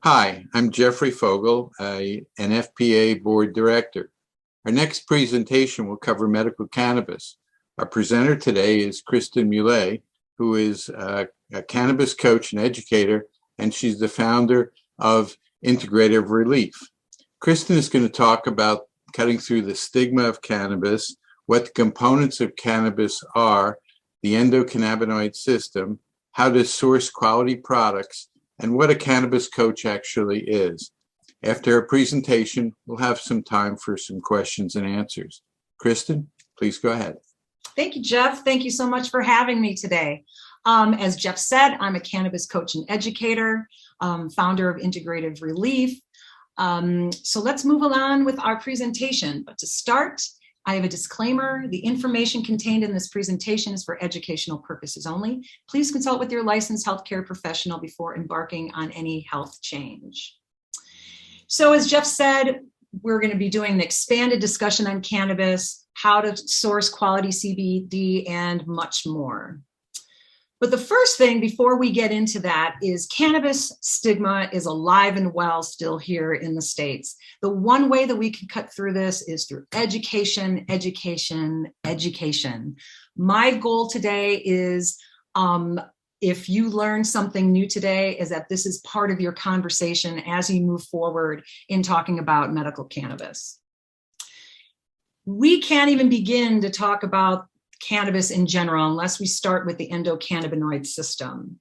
Hi, I'm Jeffrey Fogel, an FPA board director. Our next presentation will cover medical cannabis. Our presenter today is Kristen Muley, who is a cannabis coach and educator, and she's the founder of Integrative Relief. Kristen is going to talk about cutting through the stigma of cannabis, what the components of cannabis are, the endocannabinoid system, how to source quality products, and what a cannabis coach actually is. After our presentation, we'll have some time for some questions and answers. Kristen, please go ahead. Thank you, Jeff. Thank you so much for having me today. As Jeff said, I'm a cannabis coach and educator, founder of Integrative Relief. So let's move on with our presentation. But to start, I have a disclaimer. The information contained in this presentation is for educational purposes only. Please consult with your licensed healthcare professional before embarking on any health change. So as Jeff said, we're going to be doing an expanded discussion on cannabis, how to source quality CBD, and much more. But the first thing before we get into that is cannabis stigma is alive and well still here in the States. The one way that we can cut through this is through education, education, education. My goal today is, if you learn something new today, is that this is part of your conversation as you move forward in talking about medical cannabis. We can't even begin to talk about cannabis in general unless we start with the endocannabinoid system.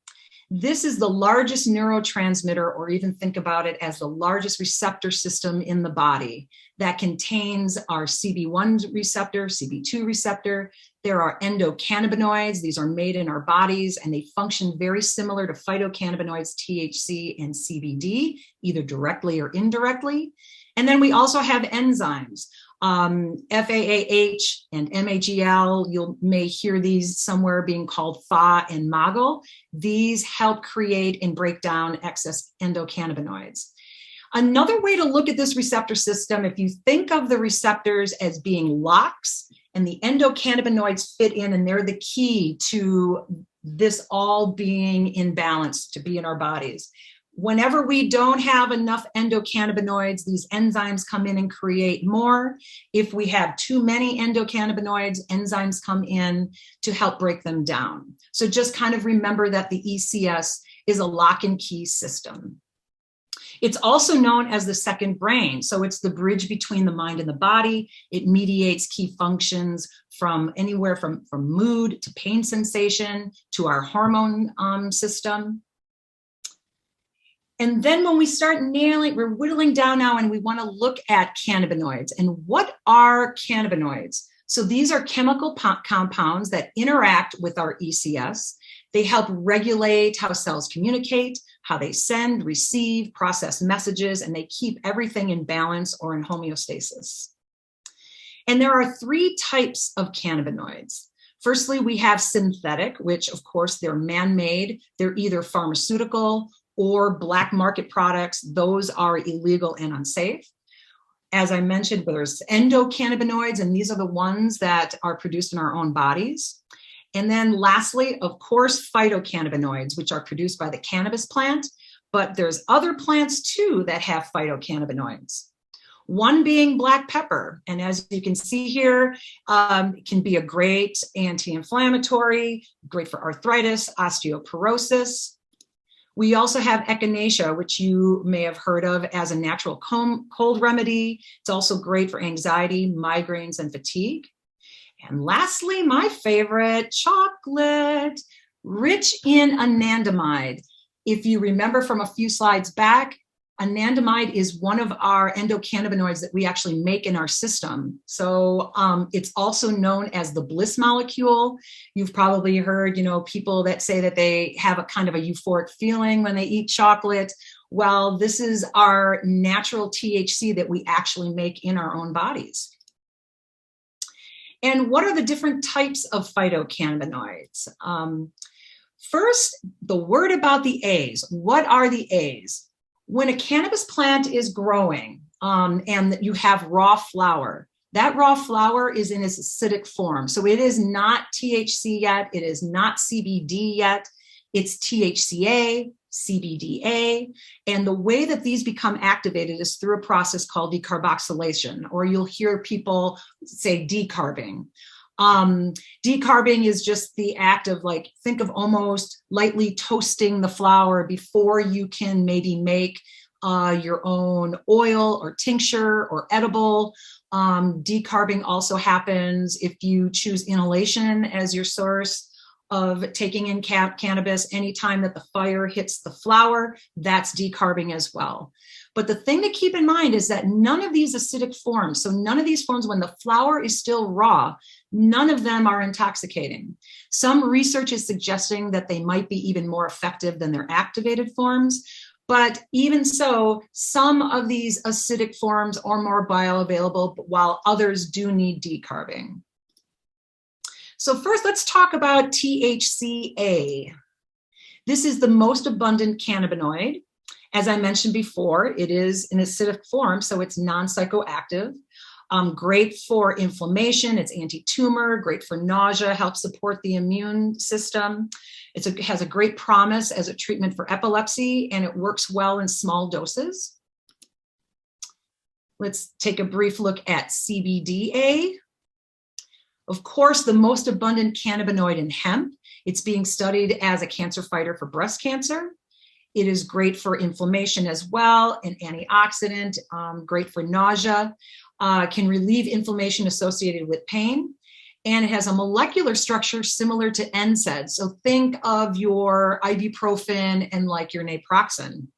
This is the largest neurotransmitter, or even think about it as the largest receptor system in the body that contains our CB1 receptor, CB2 receptor. There are endocannabinoids. These are made in our bodies, and they function very similar to phytocannabinoids, THC and CBD, either directly or indirectly. And then we also have enzymes. FAAH and MAGL, you may hear these somewhere being called FA and MAGL. These help create and break down excess endocannabinoids. Another way to look at this receptor system, if you think of the receptors as being locks, and the endocannabinoids fit in, and they're the key to this all being in balance, to be in our bodies. Whenever we don't have enough endocannabinoids, these enzymes come in and create more. If we have too many endocannabinoids, enzymes come in to help break them down. So just kind of remember that the ECS is a lock and key system. It's also known as the second brain. So it's the bridge between the mind and the body. It mediates key functions from anywhere from mood to pain sensation to our hormone system. And then when we start nailing, we're whittling down now, and we want to look at cannabinoids. And what are cannabinoids? So these are chemical compounds that interact with our ECS. They help regulate how cells communicate, how they send, receive, process messages, and they keep everything in balance or in homeostasis. And there are three types of cannabinoids. Firstly, we have synthetic, which of course they're man-made. They're either pharmaceutical or black market products. Those are illegal and unsafe. As I mentioned, there's endocannabinoids, and these are the ones that are produced in our own bodies. And then lastly, of course, phytocannabinoids, which are produced by the cannabis plant, but there's other plants too that have phytocannabinoids. One being black pepper. And as you can see here, it can be a great anti-inflammatory, great for arthritis, osteoporosis. We also have echinacea, which you may have heard of as a natural cold remedy. It's also great for anxiety, migraines, and fatigue. And lastly, my favorite, chocolate, rich in anandamide. If you remember from a few slides back, anandamide is one of our endocannabinoids that we actually make in our system. So it's also known as the bliss molecule. You've probably heard, people that say that they have a kind of a euphoric feeling when they eat chocolate. Well, this is our natural THC that we actually make in our own bodies. And what are the different types of phytocannabinoids? First, the word about the A's. What are the A's? When a cannabis plant is growing and you have raw flower, that raw flower is in its acidic form. So it is not THC yet. It is not CBD yet. It's THCA, CBDA. And the way that these become activated is through a process called decarboxylation, or you'll hear people say decarbing. Decarbing is just the act of, like, think of almost lightly toasting the flower before you can maybe make your own oil or tincture or edible. Decarbing also happens if you choose inhalation as your source of taking in cannabis. Anytime that the fire hits the flower, that's decarbing as well. But the thing to keep in mind is that none of these acidic forms, so none of these forms when the flower is still raw, none of them are intoxicating. Some research is suggesting that they might be even more effective than their activated forms. But even so, some of these acidic forms are more bioavailable, while others do need decarbing. So first, let's talk about THCA. This is the most abundant cannabinoid. As I mentioned before, it is an acidic form, so it's non-psychoactive. Great for inflammation, it's anti-tumor, great for nausea, helps support the immune system. It has a great promise as a treatment for epilepsy, and it works well in small doses. Let's take a brief look at CBDA. Of course, the most abundant cannabinoid in hemp. It's being studied as a cancer fighter for breast cancer. It is great for inflammation as well, an antioxidant, great for nausea, can relieve inflammation associated with pain. And it has a molecular structure similar to NSAIDs. So think of your ibuprofen and like your naproxen.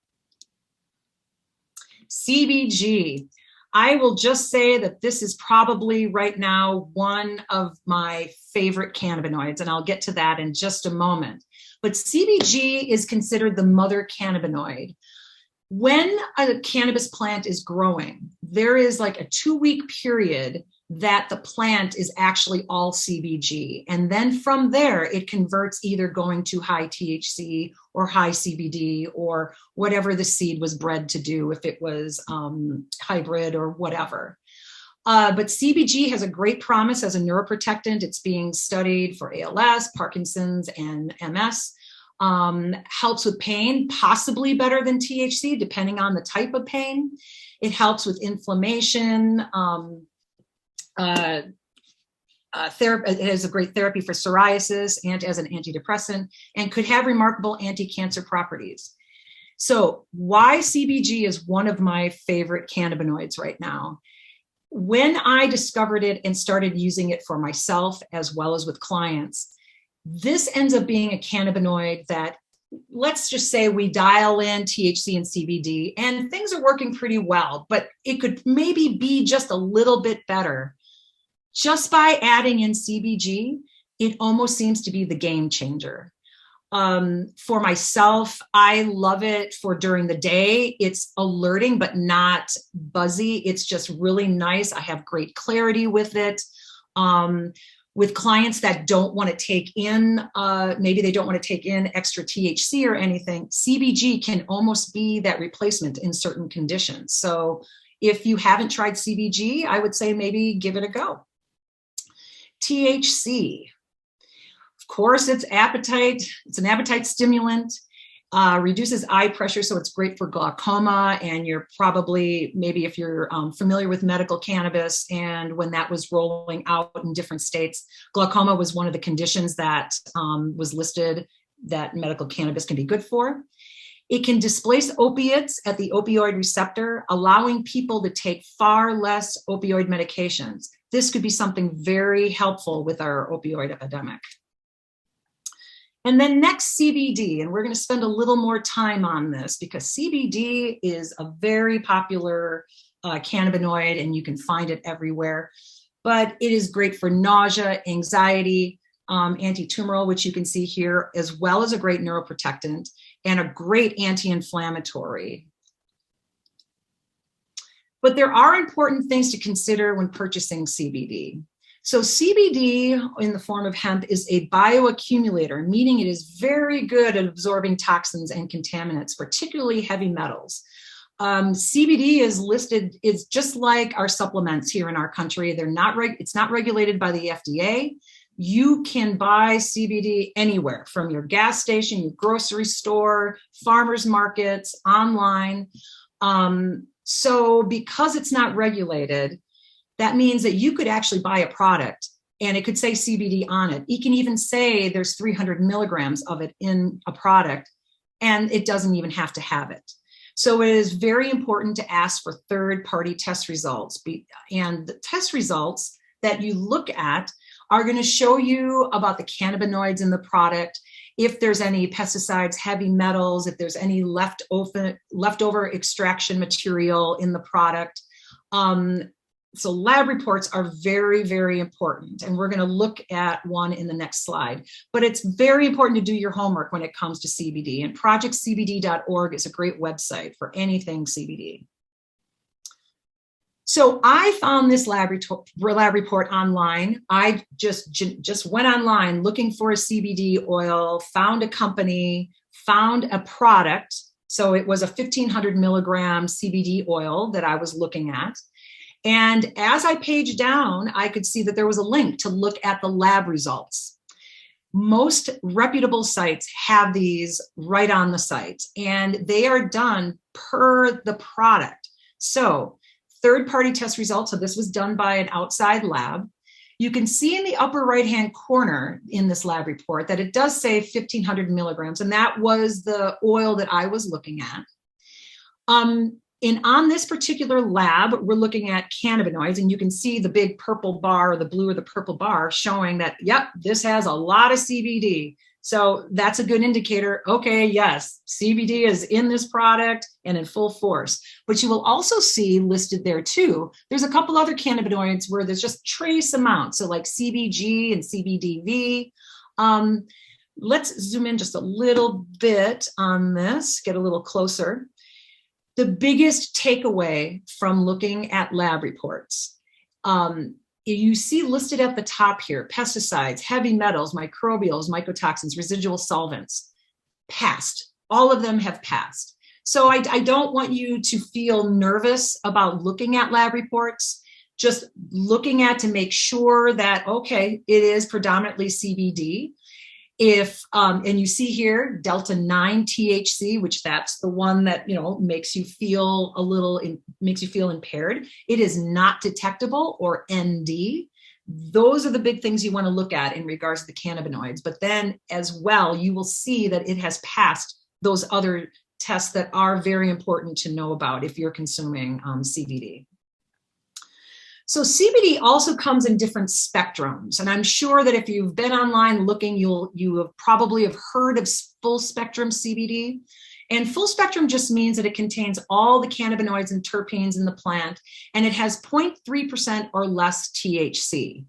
CBG. I will just say that this is probably right now one of my favorite cannabinoids, and I'll get to that in just a moment. But CBG is considered the mother cannabinoid. When a cannabis plant is growing, there is like a 2-week period that the plant is actually all CBG. And then from there, it converts either going to high THC or high CBD or whatever the seed was bred to do, if it was hybrid or whatever. But CBG has a great promise as a neuroprotectant. It's being studied for ALS, Parkinson's, and MS. Helps with pain, possibly better than THC, depending on the type of pain. It helps with inflammation. It has a great therapy for psoriasis and as an antidepressant, and could have remarkable anti-cancer properties. So why CBG is one of my favorite cannabinoids right now. When I discovered it and started using it for myself as well as with clients, this ends up being a cannabinoid that, let's just say we dial in THC and CBD and things are working pretty well, but it could maybe be just a little bit better. Just by adding in CBG, it almost seems to be the game changer. For myself, I love it for during the day. It's alerting, but not buzzy. It's just really nice. I have great clarity with it. With clients that don't want to take in, maybe they don't want to take in extra THC or anything, CBG can almost be that replacement in certain conditions. So if you haven't tried CBG, I would say maybe give it a go. THC. Of course, it's appetite. It's an appetite stimulant, reduces eye pressure, so it's great for glaucoma. And you're probably, maybe if you're familiar with medical cannabis, and when that was rolling out in different states, glaucoma was one of the conditions that was listed that medical cannabis can be good for. It can displace opiates at the opioid receptor, allowing people to take far less opioid medications. This could be something very helpful with our opioid epidemic. And then next, CBD, and we're going to spend a little more time on this because CBD is a very popular cannabinoid and you can find it everywhere. But it is great for nausea, anxiety, anti-tumoral, which you can see here, as well as a great neuroprotectant and a great anti-inflammatory. But there are important things to consider when purchasing CBD. So CBD in the form of hemp is a bioaccumulator, meaning it is very good at absorbing toxins and contaminants, particularly heavy metals. CBD is listed, is just like our supplements here in our country. They're not it's not regulated by the FDA. You can buy CBD anywhere, from your gas station, your grocery store, farmers markets, online. So because it's not regulated, that means that you could actually buy a product and it could say CBD on it. You can even say there's 300 milligrams of it in a product, and it doesn't even have to have it. So it is very important to ask for third-party test results. And the test results that you look at are going to show you about the cannabinoids in the product, if there's any pesticides, heavy metals, if there's any leftover extraction material in the product. So lab reports are very, very important. And we're going to look at one in the next slide. But it's very important to do your homework when it comes to CBD. And projectcbd.org is a great website for anything CBD. So I found this lab report online. I just went online looking for a CBD oil, found a company, found a product. So it was a 1,500 milligram CBD oil that I was looking at. And as I paged down, I could see that there was a link to look at the lab results. Most reputable sites have these right on the site, and they are done per the product. So third-party test results, so this was done by an outside lab. You can see in the upper right-hand corner in this lab report that it does say 1,500 milligrams, and that was the oil that I was looking at. And on this particular lab, we're looking at cannabinoids, and you can see the big purple bar, or the blue or the purple bar, showing that, yep, this has a lot of CBD. So that's a good indicator. Okay, yes, CBD is in this product and in full force. But you will also see listed there too, there's a couple other cannabinoids where there's just trace amounts. So like CBG and CBDV. Let's zoom in just a little bit on this, get a little closer. The biggest takeaway from looking at lab reports, you see listed at the top here, pesticides, heavy metals, microbials, mycotoxins, residual solvents, passed. All of them have passed. So I don't want you to feel nervous about looking at lab reports, just looking at to make sure that, okay, it is predominantly CBD. If, and you see here, delta 9 THC, which that's the one that, makes you feel makes you feel impaired. It is not detectable, or ND. Those are the big things you want to look at in regards to the cannabinoids. But then as well, you will see that it has passed those other tests that are very important to know about if you're consuming CBD. So CBD also comes in different spectrums, and I'm sure that if you've been online looking, you have probably heard of full spectrum CBD. And full spectrum just means that it contains all the cannabinoids and terpenes in the plant, and it has 0.3% or less THC.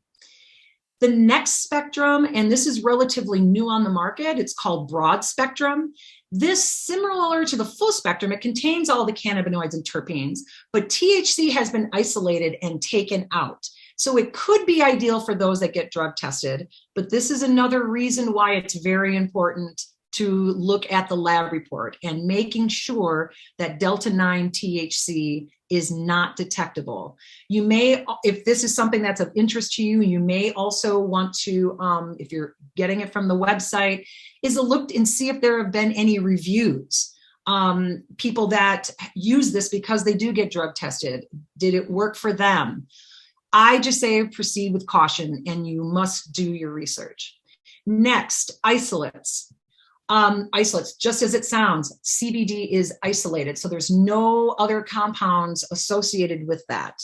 The next spectrum, and this is relatively new on the market, it's called broad spectrum. This, similar to the full spectrum, it contains all the cannabinoids and terpenes, but THC has been isolated and taken out. So it could be ideal for those that get drug tested, but this is another reason why it's very important to look at the lab report and making sure that delta 9 THC is not detectable. You may, if this is something that's of interest to you, you may also want to, if you're getting it from the website, is a look and see if there have been any reviews. People that use this because they do get drug tested. Did it work for them? I just say proceed with caution, and you must do your research. Next, isolates. Isolates, just as it sounds, CBD is isolated, so there's no other compounds associated with that.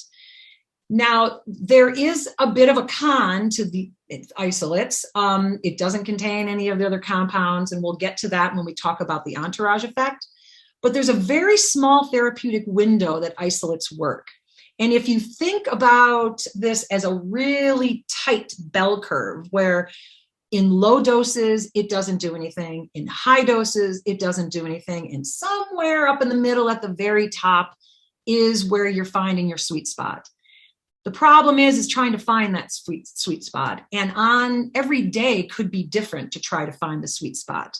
Now, there is a bit of a con to the isolates. It doesn't contain any of the other compounds, and we'll get to that when we talk about the entourage effect. But there's a very small therapeutic window that isolates work. And if you think about this as a really tight bell curve, where in low doses, it doesn't do anything. In high doses, it doesn't do anything. And somewhere up in the middle at the very top is where you're finding your sweet spot. The problem is trying to find that sweet spot. And on every day could be different to try to find the sweet spot.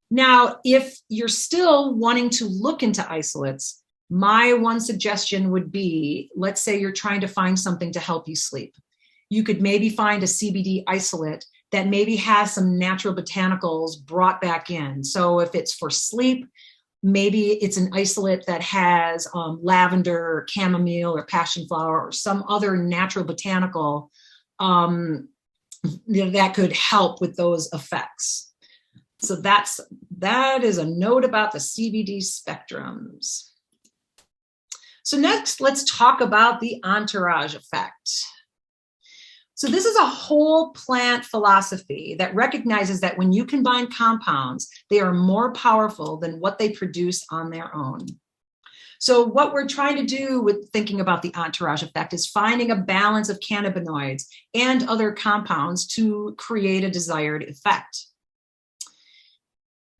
Now, if you're still wanting to look into isolates, my one suggestion would be, let's say you're trying to find something to help you sleep. You could maybe find a CBD isolate that maybe has some natural botanicals brought back in. So if it's for sleep, maybe it's an isolate that has lavender or chamomile or passion flower or some other natural botanical that could help with those effects. So that is a note about the CBD spectrums. So next, let's talk about the entourage effect. So this is a whole plant philosophy that recognizes that when you combine compounds, they are more powerful than what they produce on their own. So what we're trying to do with thinking about the entourage effect is finding a balance of cannabinoids and other compounds to create a desired effect.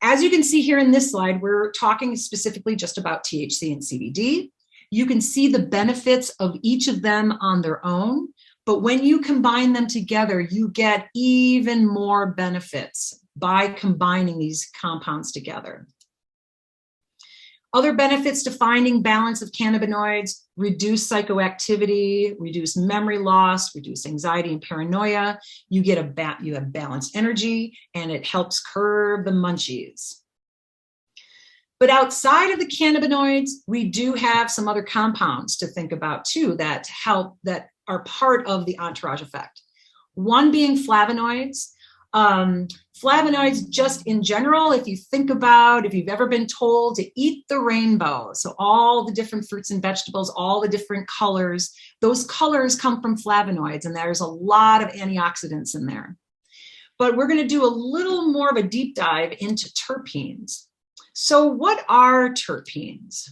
As you can see here in this slide, we're talking specifically just about THC and CBD. You can see the benefits of each of them on their own, but when you combine them together, you get even more benefits by combining these compounds together. Other benefits to finding balance of cannabinoids: reduce psychoactivity, reduce memory loss, reduce anxiety and paranoia. You have balanced energy, and it helps curb the munchies. But outside of the cannabinoids, we do have some other compounds to think about too that are part of the entourage effect. One being flavonoids. Flavonoids just in general, if you think about, if you've ever been told to eat the rainbow, so all the different fruits and vegetables, all the different colors, those colors come from flavonoids, and there's a lot of antioxidants in there. But we're going to do a little more of a deep dive into terpenes. So what are terpenes?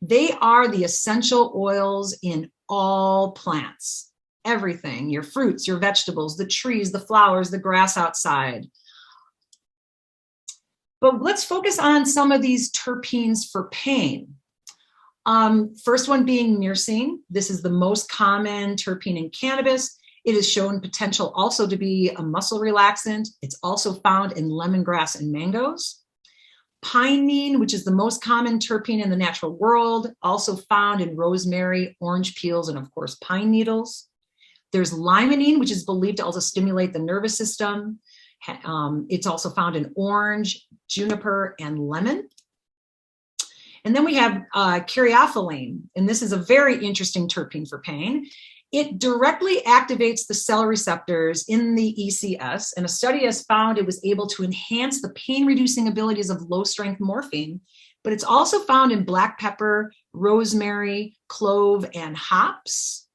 They are the essential oils in all plants. Everything, your fruits, your vegetables, the trees, the flowers, the grass outside. But let's focus on some of these terpenes for pain. First one being myrcene. This is the most common terpene in cannabis. It is shown potential also to be a muscle relaxant. It's also found in lemongrass and mangoes. Pinene, which is the most common terpene in the natural world, also found in rosemary, orange peels, and of course, pine needles. There's limonene, which is believed to also stimulate the nervous system. It's also found in orange, juniper, and lemon. And then we have caryophyllene, and this is a very interesting terpene for pain. It directly activates the cell receptors in the ECS, and a study has found it was able to enhance the pain-reducing abilities of low-strength morphine, but it's also found in black pepper, rosemary, clove, and hops.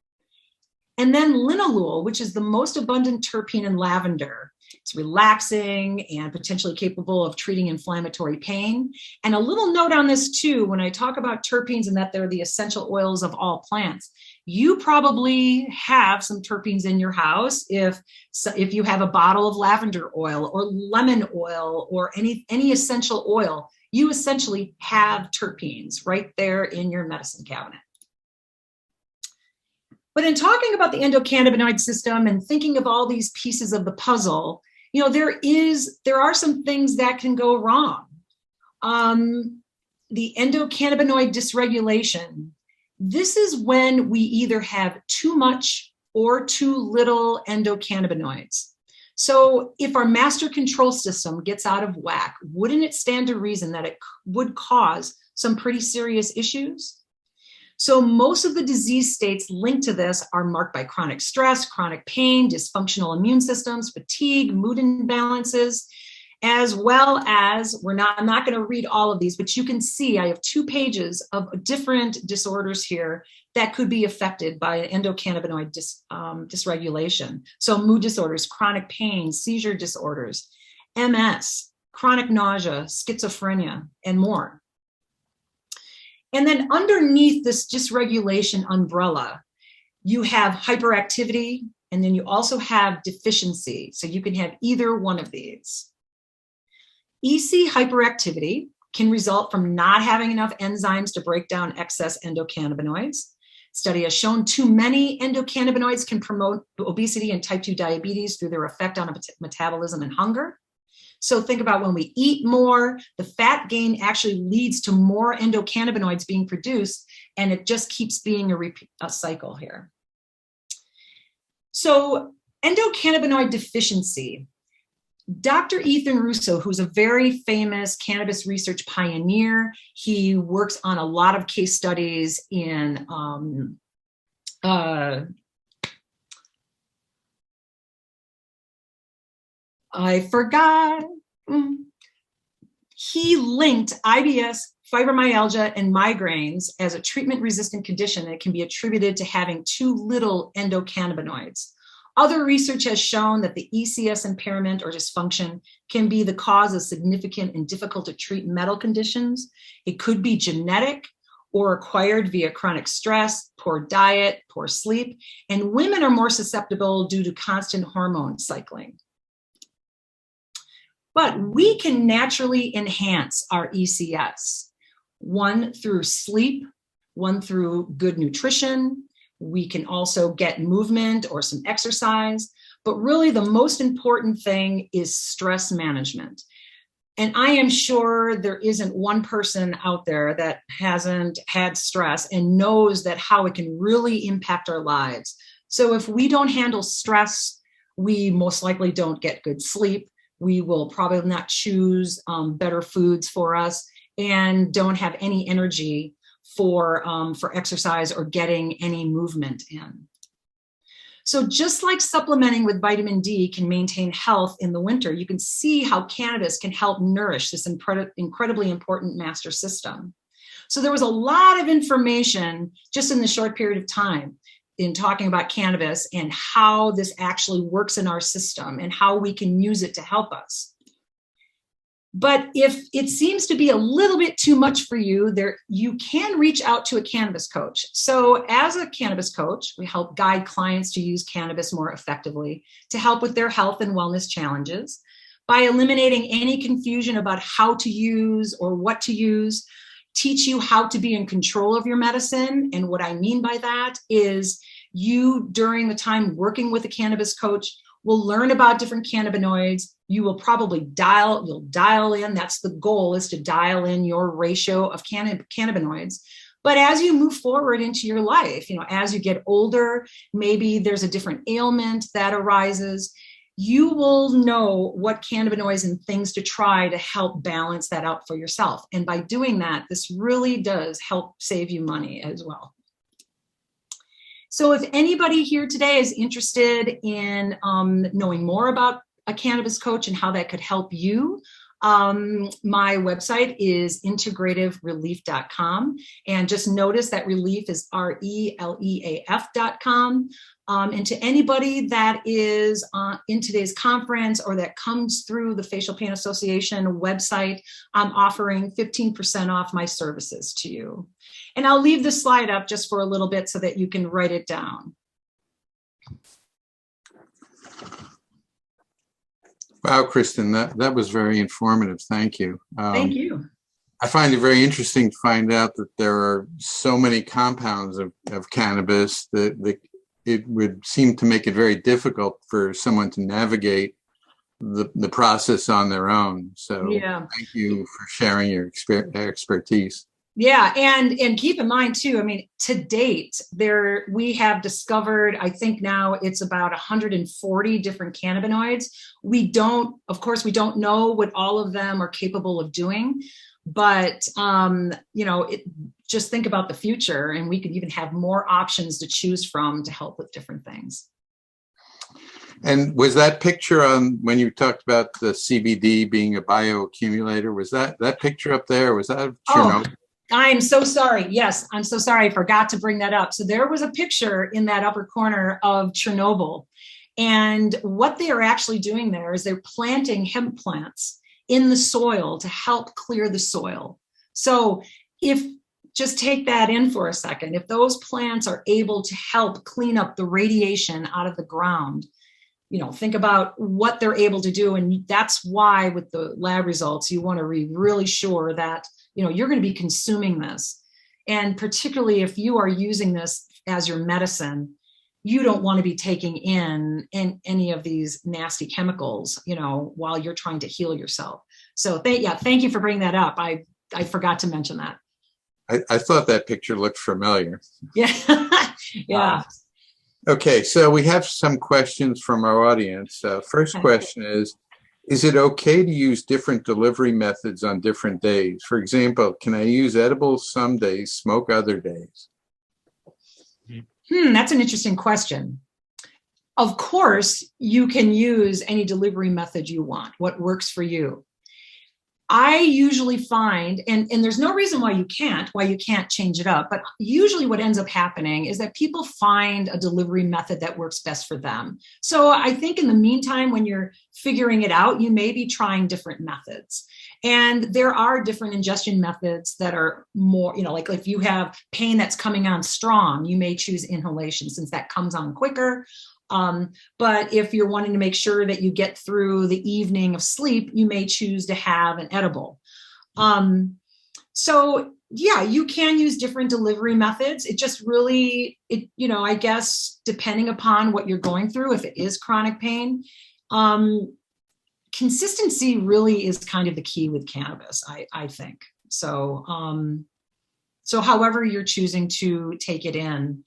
And then linalool, which is the most abundant terpene in lavender. It's relaxing and potentially capable of treating inflammatory pain. And a little note on this too, when I talk about terpenes and that they're the essential oils of all plants, you probably have some terpenes in your house if you have a bottle of lavender oil or lemon oil or any essential oil. You essentially have terpenes right there in your medicine cabinet. But in talking about the endocannabinoid system and thinking of all these pieces of the puzzle, you know, there are some things that can go wrong. The endocannabinoid dysregulation. This is when we either have too much or too little endocannabinoids. So if our master control system gets out of whack, wouldn't it stand to reason that it would cause some pretty serious issues? So most of the disease states linked to this are marked by chronic stress, chronic pain, dysfunctional immune systems, fatigue, mood imbalances, as well as, I'm not going to read all of these, but you can see I have 2 pages of different disorders here that could be affected by endocannabinoid dysregulation. So mood disorders, chronic pain, seizure disorders, MS, chronic nausea, schizophrenia, and more. And then underneath this dysregulation umbrella, you have hyperactivity, and then you also have deficiency. So you can have either one of these. EC hyperactivity can result from not having enough enzymes to break down excess endocannabinoids. Study has shown too many endocannabinoids can promote obesity and type 2 diabetes through their effect on metabolism and hunger. So think about when we eat more, the fat gain actually leads to more endocannabinoids being produced, and it just keeps being a cycle here. So endocannabinoid deficiency. Dr. Ethan Russo, who's a very famous cannabis research pioneer, he works on a lot of case studies in I forgot. He linked IBS, fibromyalgia, and migraines as a treatment-resistant condition that can be attributed to having too little endocannabinoids. Other research has shown that the ECS impairment or dysfunction can be the cause of significant and difficult to treat medical conditions. It could be genetic or acquired via chronic stress, poor diet, poor sleep, and women are more susceptible due to constant hormone cycling. But we can naturally enhance our ECS, one through sleep, one through good nutrition. We can also get movement or some exercise, but really the most important thing is stress management. And I am sure there isn't one person out there that hasn't had stress and knows that how it can really impact our lives. So if we don't handle stress, we most likely don't get good sleep. We will probably not choose better foods for us and don't have any energy for exercise or getting any movement in. So just like supplementing with vitamin D can maintain health in the winter, you can see how cannabis can help nourish this incredibly important master system. So there was a lot of information just in the short period of time in talking about cannabis and how this actually works in our system and how we can use it to help us. But if it seems to be a little bit too much for you, you can reach out to a cannabis coach. So as a cannabis coach, we help guide clients to use cannabis more effectively to help with their health and wellness challenges by eliminating any confusion about how to use or what to use, teach you how to be in control of your medicine. And what I mean by that is you, during the time working with a cannabis coach, will learn about different cannabinoids. You will probably dial in. That's the goal, is to dial in your ratio of cannabinoids. But as you move forward into your life, as you get older, maybe there's a different ailment that arises. You will know what cannabinoids and things to try to help balance that out for yourself. And by doing that, this really does help save you money as well. So if anybody here today is interested in knowing more about a cannabis coach and how that could help you, my website is integrativerelief.com. And just notice that relief is RELEAF.com. And to anybody that is in today's conference or that comes through the Facial Pain Association website, I'm offering 15% off my services to you. And I'll leave the slide up just for a little bit so that you can write it down. Wow, Kristen, that was very informative. Thank you. Thank you. I find it very interesting to find out that there are so many compounds of cannabis that it would seem to make it very difficult for someone to navigate the process on their own. So yeah. Thank you for sharing your expertise. Yeah, and keep in mind too, to date, we have discovered, I think now it's about 140 different cannabinoids. Of course, we don't know what all of them are capable of doing, but just think about the future, and we could even have more options to choose from to help with different things. And was that picture on when you talked about the CBD being a bioaccumulator? Was that picture up there? Was that Chernobyl? Oh. I'm so sorry. Yes, I'm so sorry. I forgot to bring that up. So there was a picture in that upper corner of Chernobyl. And what they are actually doing there is they're planting hemp plants in the soil to help clear the soil. So just take that in for a second. If those plants are able to help clean up the radiation out of the ground, think about what they're able to do. And that's why with the lab results, you want to be really sure that you're going to be consuming this. And particularly if you are using this as your medicine, you don't want to be taking in any of these nasty chemicals, while you're trying to heal yourself. So thank you for bringing that up. I forgot to mention that. I thought that picture looked familiar. Yeah. Yeah. Okay, so we have some questions from our audience. First Okay. question is it okay to use different delivery methods on different days? For example, can I use edibles some days, smoke other days? That's an interesting question. Of course, you can use any delivery method you want, what works for you. I usually find, and there's no reason why you can't change it up, but usually what ends up happening is that people find a delivery method that works best for them. So I think in the meantime, when you're figuring it out, you may be trying different methods. And there are different ingestion methods that are more, like if you have pain that's coming on strong, you may choose inhalation since that comes on quicker. But if you're wanting to make sure that you get through the evening of sleep, you may choose to have an edible. So yeah, you can use different delivery methods. It just really, I guess, depending upon what you're going through, if it is chronic pain, consistency really is kind of the key with cannabis, I think. So, so however you're choosing to take it in,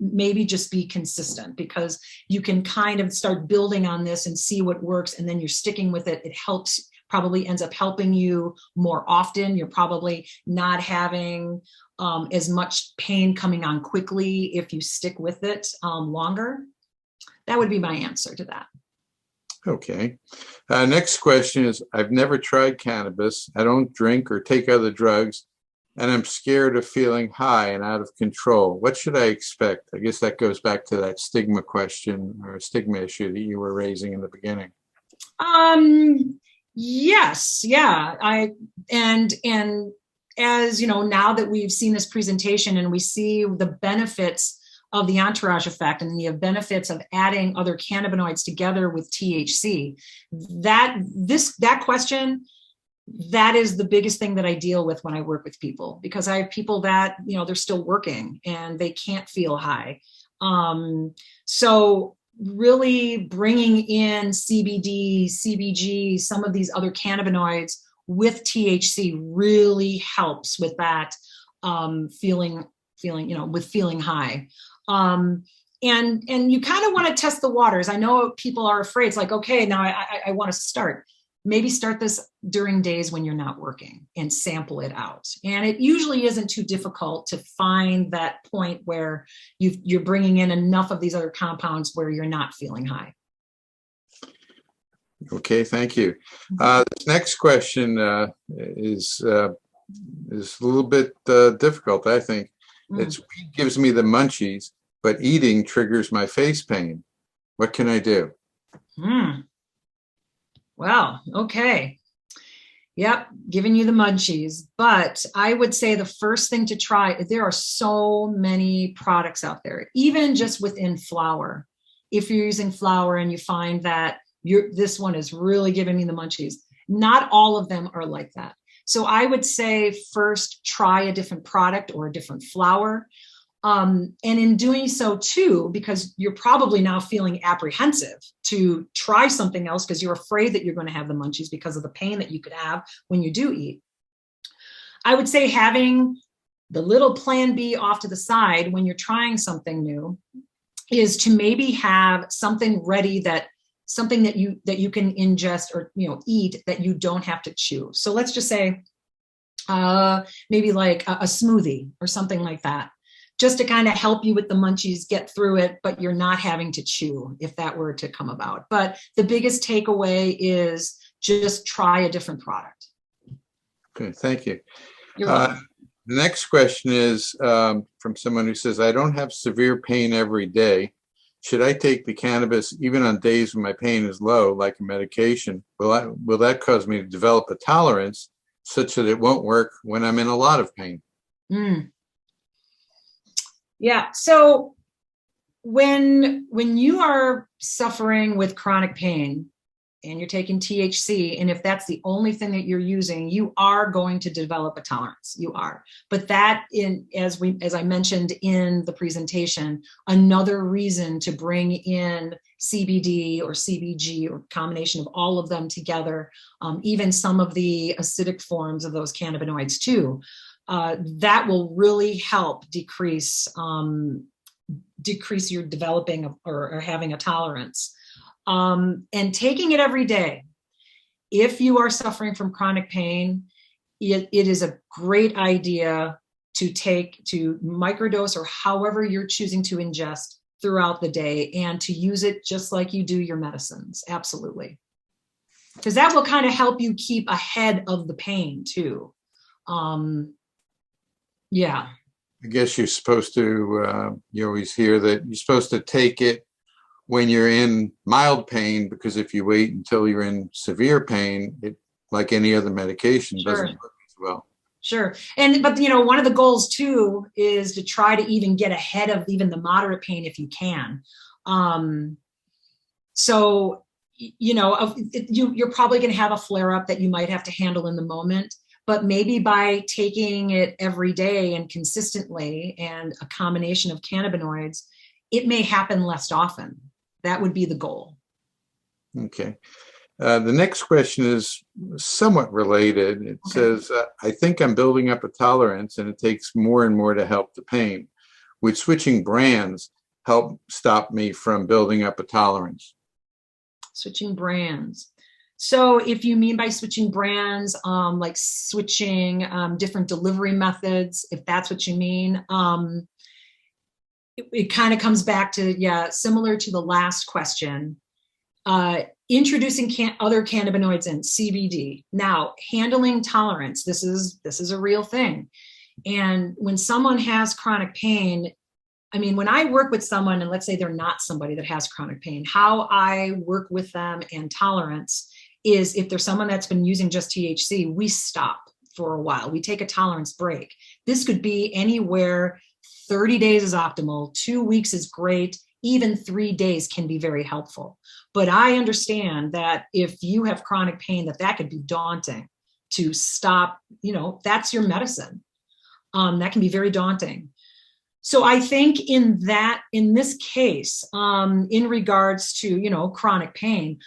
maybe just be consistent, because you can kind of start building on this and see what works, and then you're sticking with it. It helps, probably ends up helping you more often. You're probably not having as much pain coming on quickly if you stick with it longer. That would be my answer to that. Okay. Next question is, I've never tried cannabis. I don't drink or take other drugs, and I'm scared of feeling high and out of control. What should I expect? I guess that goes back to that stigma question or stigma issue that you were raising in the beginning. Yes, yeah. And as you know, now that we've seen this presentation and we see the benefits of the entourage effect and the benefits of adding other cannabinoids together with THC, that question, that is the biggest thing that I deal with when I work with people, because I have people that, they're still working and they can't feel high. So really bringing in CBD, CBG, some of these other cannabinoids with THC really helps with that feeling, with feeling high. And you kind of want to test the waters. I know people are afraid. It's like, okay, now I want to start. Maybe start this during days when you're not working and sample it out. And it usually isn't too difficult to find that point where you're bringing in enough of these other compounds where you're not feeling high. Okay, thank you. This next question is a little bit difficult, I think. It gives me the munchies, but eating triggers my face pain. What can I do? Well, okay. Yep, giving you the munchies. But I would say the first thing to try, there are so many products out there, even just within flour. If you're using flour and you find that this one is really giving me the munchies, not all of them are like that. So I would say first try a different product or a different flour. And in doing so too, because you're probably now feeling apprehensive to try something else because you're afraid that you're going to have the munchies because of the pain that you could have when you do eat. I would say having the little plan B off to the side when you're trying something new is to maybe have something ready, something that you can ingest or eat that you don't have to chew. So let's just say maybe like a smoothie or something like that, just to kind of help you with the munchies, get through it, but you're not having to chew if that were to come about. But the biggest takeaway is just try a different product. Okay, thank you. You're welcome. The next question is from someone who says, I don't have severe pain every day. Should I take the cannabis even on days when my pain is low, like a medication? Will that cause me to develop a tolerance such that it won't work when I'm in a lot of pain? Yeah. So when you are suffering with chronic pain and you're taking THC, and if that's the only thing that you're using, you are going to develop a tolerance. You are. But that, as I mentioned in the presentation, another reason to bring in CBD or CBG or combination of all of them together, even some of the acidic forms of those cannabinoids too, that will really help decrease decrease your developing or having a tolerance. And taking it every day. If you are suffering from chronic pain, it is a great idea to microdose or however you're choosing to ingest throughout the day, and to use it just like you do your medicines. Absolutely. Because that will kind of help you keep ahead of the pain too. Yeah. I guess you're supposed to, you always hear that you're supposed to take it when you're in mild pain, because if you wait until you're in severe pain, it, like any other medication, Sure. doesn't work as well. Sure. But one of the goals too is to try to even get ahead of even the moderate pain if you can. So, you're probably going to have a flare up that you might have to handle in the moment, but maybe by taking it every day and consistently, and a combination of cannabinoids, it may happen less often. That would be the goal. Okay. The next question is somewhat related. It says, I think I'm building up a tolerance and it takes more and more to help the pain. Would switching brands help stop me from building up a tolerance? Switching brands. So if you mean by switching brands, like switching different delivery methods, if that's what you mean, it kind of comes back to, similar to the last question. Introducing other cannabinoids in CBD. Now, handling tolerance, this is a real thing. And when someone has chronic pain, I mean, when I work with someone, and let's say they're not somebody that has chronic pain, how I work with them and tolerance is, if there's someone that's been using just THC, we stop for a while. We take a tolerance break. This could be anywhere. 30 days is optimal. 2 weeks is great. Even 3 days can be very helpful. But I understand that if you have chronic pain, that could be daunting to stop. That's your medicine. That can be very daunting. So I think in this case, in regards to, chronic pain,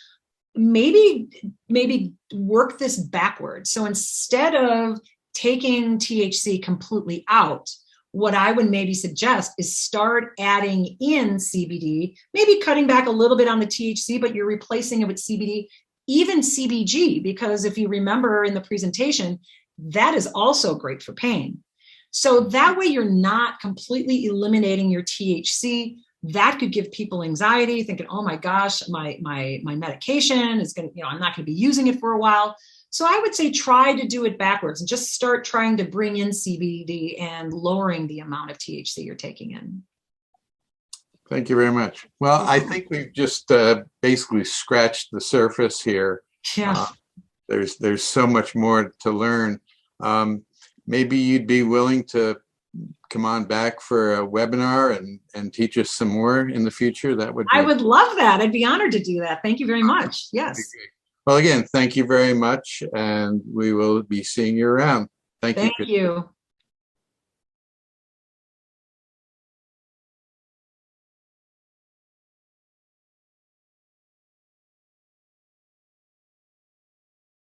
maybe work this backwards. So instead of taking THC completely out, what I would maybe suggest is start adding in CBD, maybe cutting back a little bit on the THC, but you're replacing it with CBD, even CBG, because if you remember in the presentation, that is also great for pain. So that way you're not completely eliminating your THC. That could give people anxiety, thinking, oh my gosh, my medication is going to, I'm not going to be using it for a while. So I would say try to do it backwards and just start trying to bring in CBD and lowering the amount of THC you're taking in. Thank you very much. Well, I think we've just basically scratched the surface here. Yeah. There's so much more to learn. Maybe you'd be willing to come on back for a webinar and teach us some more in the future. I would love that. I'd be honored to do that. Thank you very much. Yes. Well, again, thank you very much, and we will be seeing you around. Thank you. Thank you.